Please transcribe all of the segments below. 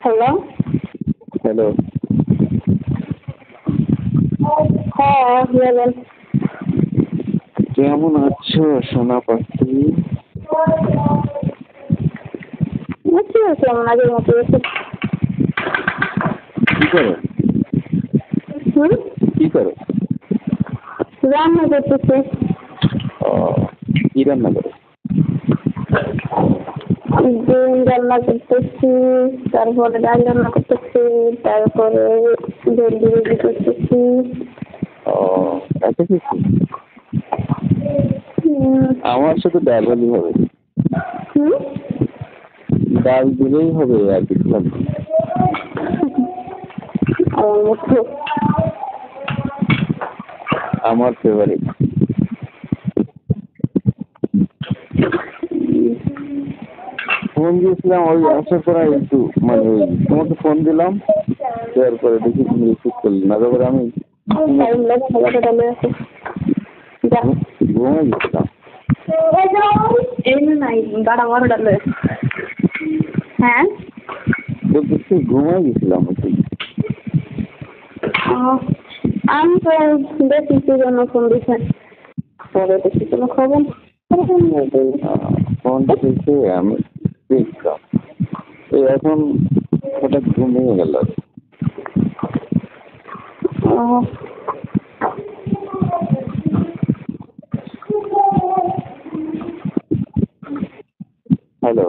Hello. Hello. হ্যাঁ, বলেন। কেমন আছো সোনা পাখি? আছি কেমন আগের মতো আছি। কি করো? কি করো? রান্না করতেছি। কি রান্না করো? ডিম রান্না করতেছি, তারপরে ডাল রান্না করতেছি, তারপরে ভেন্ডি ভাজি করতেছি। এত কিছু? আমার শুধু ডাল হলেই হবে। ডাল দিলেই হবে, আর কিছু লাগবে না। আমার ফেভারিট। ফোন দিয়েছিলাম ওই আসার পরে একটু মানে ওই তোমাকে ফোন দিলাম, দেওয়ার পরে দেখি তুমি রিসিভ করলি না, তারপরে আমি ঘুমাই গেছিলাম। হ্যাঁ, বলতেছি ঘুমাই গেছিলাম। আমি তো দেখি কি জন্য ফোন দিচ্ছেন, পরে দেখি কোনো খবর। ফোনটা দেখে আমি দেখলাম, এই এখন হঠাৎ ঘুমিয়ে গেল। হ্যালো,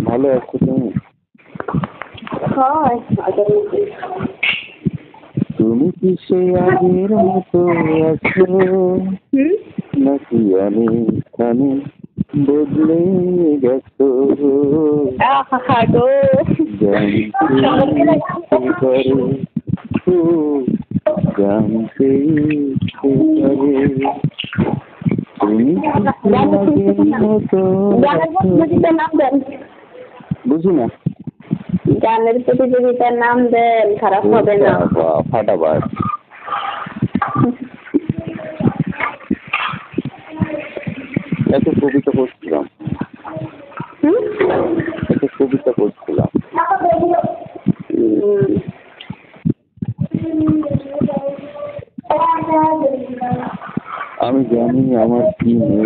ভালো আছো তুমি? তুমি কি সেই আগের মতো আছো নাকি অনেকখানি বদলে গেছো? জানতে তুমি বুঝি না। গানের প্রতিযোগিতার নাম দেন, খারাপ হবে না। ফাটাবার একটা কবিতা পড়ছিলাম, আমি জানি আমার কি নেই,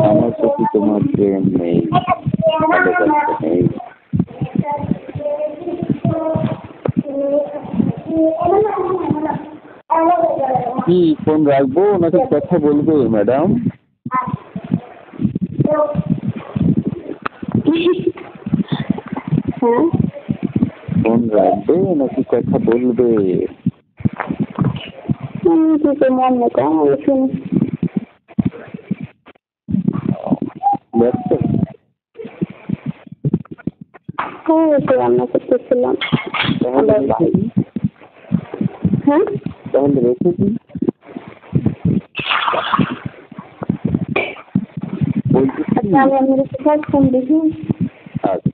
আমার প্রতি তোমার প্রেম নেই, ভালোবাসা নেই। কি ফোন রাখবো নাকি কথা বলবো ম্যাডাম? ফোন রাখবে নাকি কথা বলবে? রান্না করতেছিলাম। হ্যাঁ, তাহলে রেখে দিই। আমি ফোন দেখি। আচ্ছা।